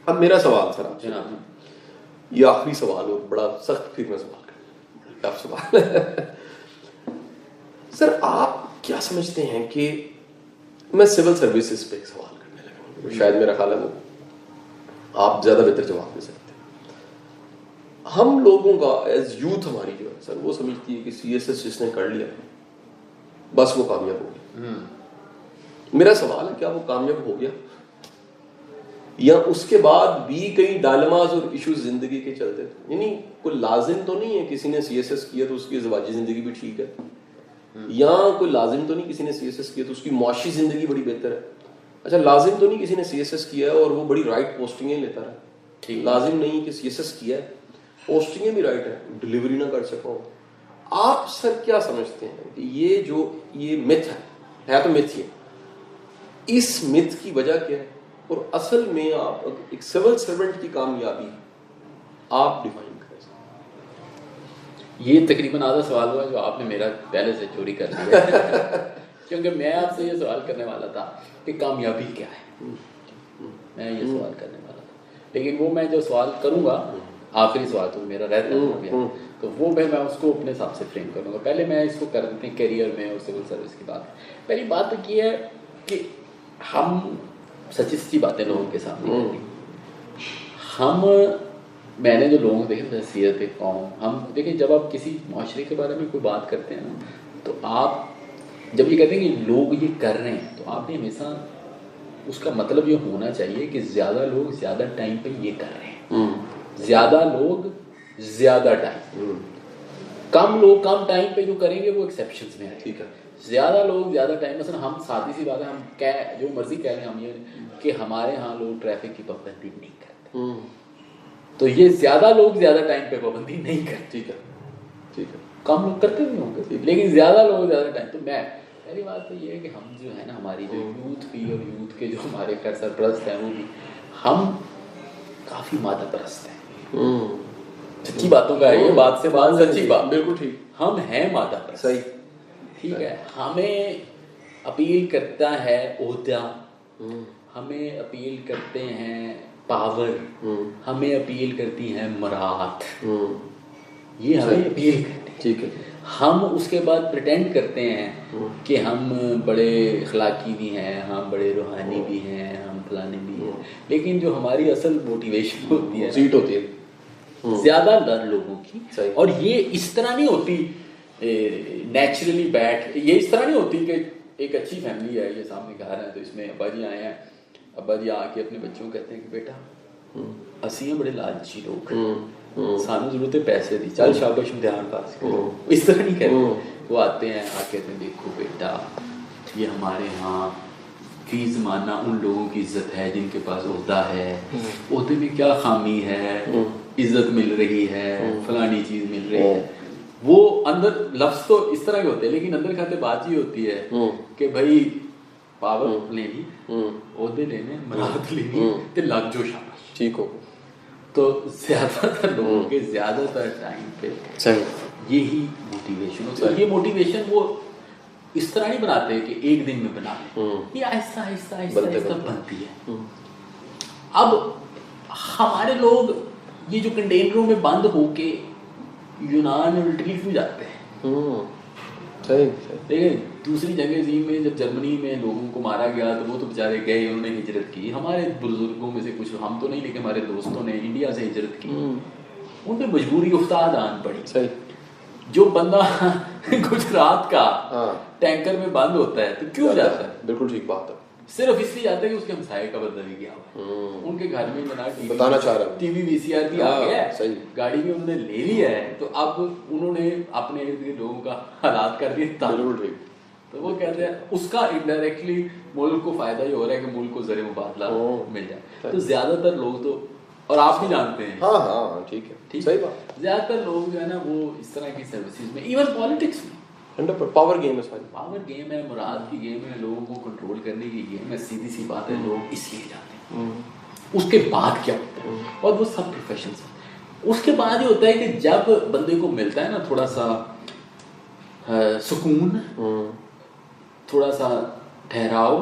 اب میرا سوال سر آپ سے، جناب یہ آخری سوال ہو، بڑا سخت پھر میں سوال کروں، ٹف سوال ہے سر. آپ کیا سمجھتے ہیں کہ میں سول سروسز پہ ایک سوال کرنے لگا ہوں، شاید میرا خیال ہے وہ آپ زیادہ بہتر جواب دے سکتے ہیں. ہم لوگوں کا ایز یوتھ ہماری جو ہے سر وہ سمجھتی ہے کہ سی ایس ایس جس نے کر لیا بس وہ کامیاب ہو گیا. میرا سوال ہے کیا وہ کامیاب ہو گیا، یا اس کے بعد بھی کئی ڈائلماز اور ایشوز زندگی کے چلتے تھے؟ یعنی کوئی لازم تو نہیں ہے کسی نے سی ایس ایس کیا تو اس کی ازدواجی زندگی بھی ٹھیک ہے، یا کوئی لازم تو نہیں کسی نے سی ایس ایس کیا تو اس کی معاشی زندگی بڑی بہتر ہے. اچھا لازم تو نہیں کسی نے سی ایس ایس کیا ہے اور وہ بڑی رائٹ پوسٹنگیں لیتا رہا، لازم نہیں کہ سی ایس ایس کیا ہے پوسٹنگیں بھی رائٹ ہے ڈلیوری نہ کر سکو. آپ سر کیا سمجھتے ہیں کہ یہ جو یہ متھ ہے تو متھ ہی ہے، اس متھ کی وجہ کیا ہے، اور اصل میں آپ ایک سول سرونٹ کی کامیابی آپ ڈیفائن کریں؟ یہ تقریباً آدھا سوال ہوا جو آپ نے میرا پہلے سے چوری کر لیا کیونکہ میں آپ سے یہ سوال کرنے والا تھا کہ کامیابی کیا ہے، میں یہ سوال کرنے والا تھا، لیکن وہ میں جو سوال کروں گا آخری سوال تو میرا رہتا ہے تو وہ میں اس کو اپنے حساب سے فریم کروں گا. پہلے میں اس کو کر دیتے ہیں کیریئر میں اور سول سروس کی بات. پہلی بات تو یہ ہے کہ ہم سچی سچی باتیں لوگوں کے سامنے کریں. ہم میں نے جو لوگوں کو دیکھے حیثیت قوم، ہم دیکھیں جب آپ کسی معاشرے کے بارے میں کوئی بات کرتے ہیں نا تو آپ جب یہ کہتے ہیں کہ لوگ یہ کر رہے ہیں تو آپ نے ہمیشہ اس کا مطلب یہ ہونا چاہیے کہ زیادہ لوگ زیادہ ٹائم پہ یہ کر رہے ہیں، زیادہ لوگ زیادہ ٹائم، کم لوگ کم ٹائم پہ جو کریں گے وہ ایکسیپشنز میں ہے. ٹھیک ہے، زیادہ لوگ زیادہ ٹائم، مثلا ہم سادی سی بات ہے، ہم جو مرضی کہہ لیں ہم یہ کہ ہمارے ہاں لوگ ٹریفک کی پابندی نہیں کرتے، تو یہ زیادہ لوگ زیادہ ٹائم پہ پابندی نہیں کرتے. ٹھیک ہے، ٹھیک ہے، کم لوگ کرتے بھی ہوں گے لیکن زیادہ لوگ زیادہ ٹائم. تو میں پہلی بات تو یہ ہے کہ ہم جو ہے نا ہماری جو یوتھ بھی اور یوتھ کے جو ہمارے سرپرست ہیں وہ بھی ہم کافی مادہ پرست ہیں. سچی باتوں کا ہے یہ، بات سے بات سچی بات، بالکل ٹھیک، ہم ہیں مادہ پرست. صحیح، ٹھیک ہے. ہمیں اپیل کرتا ہے عہدہ، ہمیں اپیل کرتے ہیں پاور، ہمیں اپیل کرتی ہیں مراد، یہ ہمیں اپیل کرتے ہیں. ٹھیک ہے. ہم اس کے بعد پریٹینڈ کرتے ہیں کہ ہم بڑے اخلاقی بھی ہیں، ہم بڑے روحانی بھی ہیں، ہم فلانے بھی ہیں، لیکن جو ہماری اصل موٹیویشن ہوتی ہے سیٹ ہوتی ہے زیادہ در لوگوں کی. صحیح. اور یہ اس طرح نہیں ہوتی نیچرلی بیٹھ، یہ اس طرح نہیں ہوتی کہ ایک اچھی فیملی ہے، یہ سامنے گھر ہے تو اس میں ابا جی آئے ہیں، ابا جی آ کے اپنے بچوں کو کہتے ہیں کہ بیٹا اسی ہیں بڑے لالچی لوگ، سانو ضرورت ہے پیسے دی، چل شاباش امتحان پاس کرو، اس طرح نہیں کہتے. وہ آتے ہیں آ کہتے ہیں دیکھو بیٹا یہ ہمارے ہاں فی زمانہ ان لوگوں کی عزت ہے جن کے پاس عہدہ ہے، عہدے میں کیا خامی ہے، عزت مل رہی ہے، فلانی چیز مل رہی ہے. وہ اندر لفظ تو اس طرح کے ہوتے ہیں لیکن اندر کھاتے بات یہ ہوتی ہے کہ بھائی پاور لینی، عہدے لینے، مراد لینی تے لگ جو شاباش. ٹھیک ہو. تو زیادہ تر لوگوں کے زیادہ تر ٹائم پہ یہی موٹیویشن ہوتی ہے. یہ موٹیویشن وہ اس طرح نہیں بناتے کہ ایک دن میں بنا لیں، یہ آہستہ آہستہ آہستہ آہستہ بنتی ہے. اب ہمارے لوگ یہ جو کنٹینروں میں بند ہو کے یونان اور اٹلی کیوں جاتے ہیں؟ دیکھیں دوسری جنگ عظیم میں جب جرمنی میں لوگوں کو مارا گیا تو وہ تو بیچارے گئے، انہوں نے ہجرت کی. ہمارے بزرگوں میں سے کچھ، ہم تو نہیں لیکن ہمارے دوستوں نے انڈیا سے ہجرت کی، ان پہ مجبوری افتاد آن پڑی. جو بندہ گجرات کا ٹینکر میں بند ہوتا ہے تو کیوں جاتا ہے؟ بالکل ٹھیک بات ہے. صرف اس لیے جاتا ہے کہ اس کے ہمسائے کا بندہ بھی گیا ہوا، ان کے گھر میں بتانا چاہ رہا ہوں ٹی وی وی سی آر بھی آ گیا ہے، گاڑی بھی انہوں نے لے لیا ہے، تو اب انہوں نے اپنے ارد گرد لوگوں کا حالات کر دیے. بالکل ٹھیک. تو وہ کہتے ہیں اس کا انڈائریکٹلی ملک کو فائدہ یہ ہو رہا ہے کہ ملک کو زر مبادلہ مل جائے. تو زیادہ تر لوگ تو، اور آپ بھی جانتے ہیں، ہاں ہاں ٹھیک ہے، صحیح بات، زیادہ تر لوگ جو ہے نا وہ اس طرح کی سروسز میں، ایون پالیٹکس میں پاور گیم ہے، ساری پاور گیم ہے، مراد کی گیم ہے، لوگوں کو کنٹرول کرنے کی گیم ہے. سیدھی سی بات ہے، لوگ اس لیے جاتے ہیں. اس کے بعد کیا ہوتا ہے، اور وہ سب پروفیشنس ہیں. اس کے بعد یہ ہوتا ہے کہ جب بندے کو ملتا ہے نا تھوڑا سا سکون، تھوڑا سا ٹھہراؤ،